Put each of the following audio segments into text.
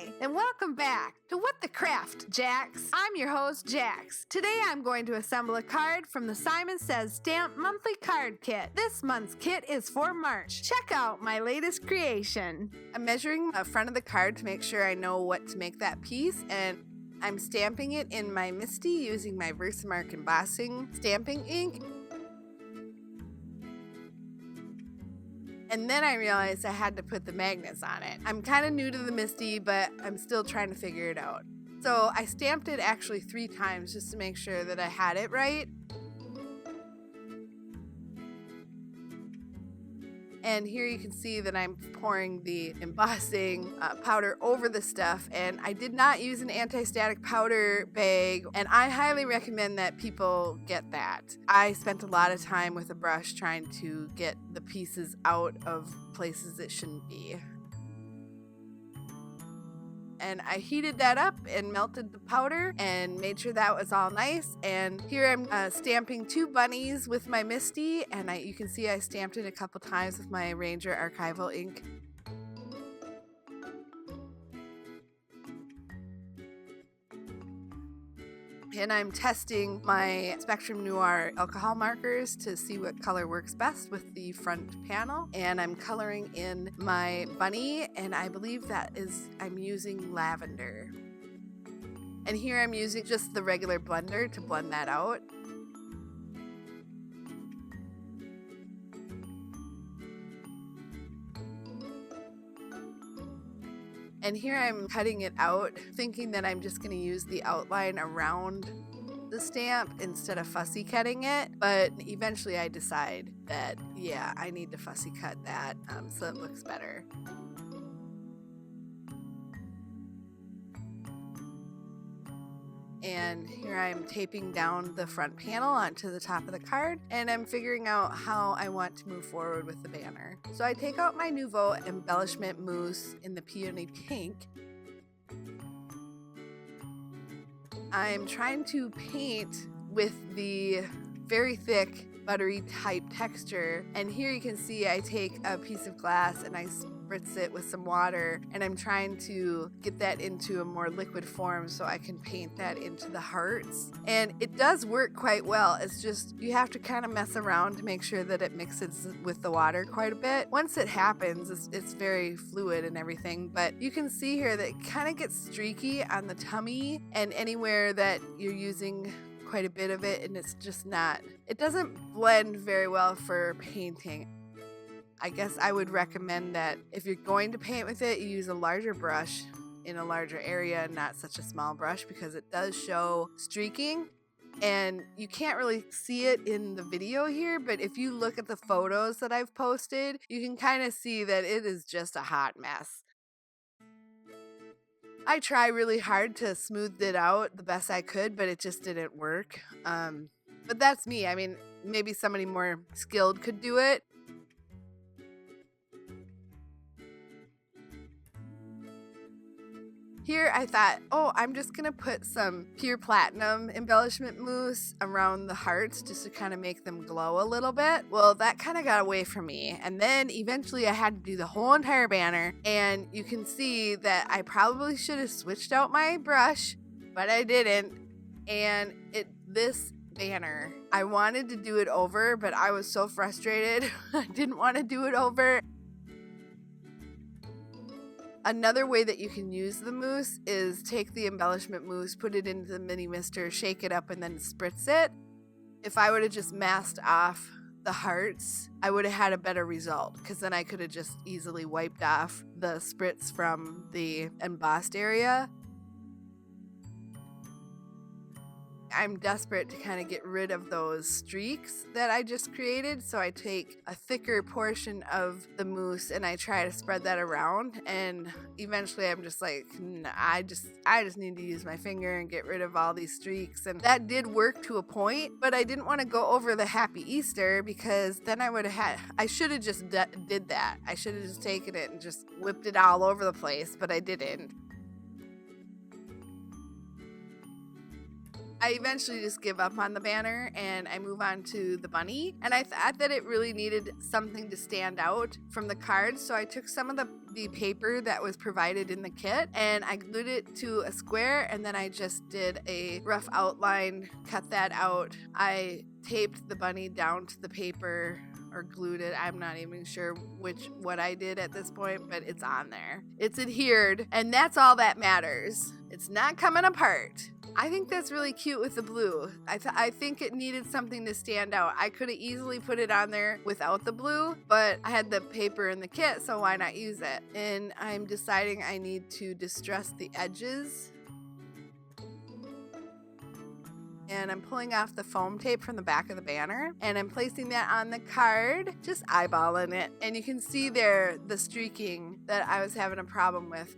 Hi, and welcome back to What the Craft, Jax. I'm your host, Jax. Today I'm going to assemble a card from the Simon Says Stamp Monthly Card Kit. This month's kit is for March. Check out my latest creation. I'm measuring the front of the card to make sure I know what to make that piece, and I'm stamping it in my Misty using my Versamark embossing stamping ink. And then I realized I had to put the magnets on it. I'm kind of new to the Misty, but I'm still trying to figure it out. So I stamped it actually 3 times just to make sure that I had it right. And here you can see that I'm pouring the embossing powder over the stuff, and I did not use an anti-static powder bag, and I highly recommend that people get that. I spent a lot of time with a brush trying to get the pieces out of places it shouldn't be. And I heated that up and melted the powder and made sure that was all nice. And here I'm stamping 2 bunnies with my Misty, and you can see I stamped it a couple times with my Ranger archival ink. And I'm testing my Spectrum Noir alcohol markers to see what color works best with the front panel. And I'm coloring in my bunny, and I believe that is, I'm using lavender. And here I'm using just the regular blender to blend that out. And here I'm cutting it out, thinking that I'm just going to use the outline around the stamp instead of fussy cutting it. But eventually I decide that, yeah, I need to fussy cut that so it looks better. And here I'm taping down the front panel onto the top of the card, and I'm figuring out how I want to move forward with the banner. So I take out my Nouveau embellishment mousse in the peony pink. I'm trying to paint with the very thick buttery type texture, and here you can see I take a piece of glass and I spritz it with some water, and I'm trying to get that into a more liquid form so I can paint that into the hearts. And it does work quite well. It's just you have to kind of mess around to make sure that it mixes with the water quite a bit. Once it happens, it's very fluid and everything, but you can see here that it kind of gets streaky on the tummy and anywhere that you're using quite a bit of it, and it's just not, it doesn't blend very well for painting. I guess I would recommend that if you're going to paint with it, you use a larger brush in a larger area and not such a small brush, because it does show streaking. And you can't really see it in the video here, but if you look at the photos that I've posted, you can kind of see that it is just a hot mess. I try really hard to smooth it out the best I could, but it just didn't work. But that's me. I mean, maybe somebody more skilled could do it. Here I thought, oh, I'm just going to put some pure platinum embellishment mousse around the hearts just to kind of make them glow a little bit. Well, that kind of got away from me. And then eventually I had to do the whole entire banner. And you can see that I probably should have switched out my brush, but I didn't. And this banner, I wanted to do it over, but I was so frustrated. I didn't want to do it over. Another way that you can use the mousse is take the embellishment mousse, put it into the mini mister, shake it up, and then spritz it. If I would have just masked off the hearts, I would have had a better result, because then I could have just easily wiped off the spritz from the embossed area. I'm desperate to kind of get rid of those streaks that I just created, so I take a thicker portion of the mousse and I try to spread that around, and eventually I'm just like, nah, I just need to use my finger and get rid of all these streaks. And that did work to a point, but I didn't want to go over the Happy Easter, because then I should have just did that. I should have just taken it and just whipped it all over the place, but I didn't. I eventually just give up on the banner and I move on to the bunny. And I thought that it really needed something to stand out from the cards. So I took some of the paper that was provided in the kit and I glued it to a square, and then I just did a rough outline, cut that out. I taped the bunny down to the paper or glued it. I'm not even sure what I did at this point, but it's on there. It's adhered, and that's all that matters. It's not coming apart. I think that's really cute with the blue. I think it needed something to stand out. I could have easily put it on there without the blue, but I had the paper in the kit, so why not use it? And I'm deciding I need to distress the edges. And I'm pulling off the foam tape from the back of the banner, and I'm placing that on the card, just eyeballing it. And you can see there the streaking that I was having a problem with.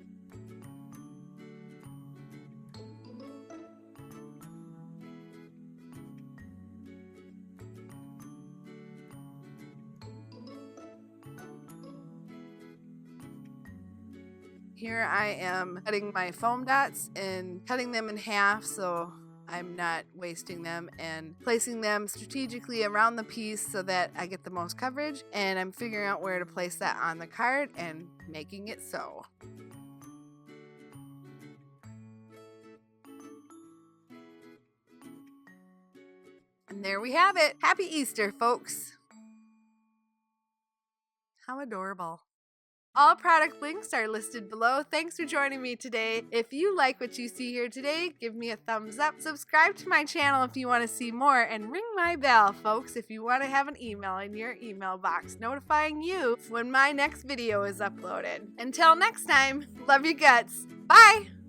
Here I am cutting my foam dots and cutting them in half so I'm not wasting them, and placing them strategically around the piece so that I get the most coverage, and I'm figuring out where to place that on the card and making it so. And there we have it. Happy Easter, folks. How adorable. All product links are listed below. Thanks for joining me today. If you like what you see here today, give me a thumbs up. Subscribe to my channel if you want to see more, and ring my bell, folks, if you want to have an email in your email box notifying you when my next video is uploaded. Until next time, love you guts. Bye!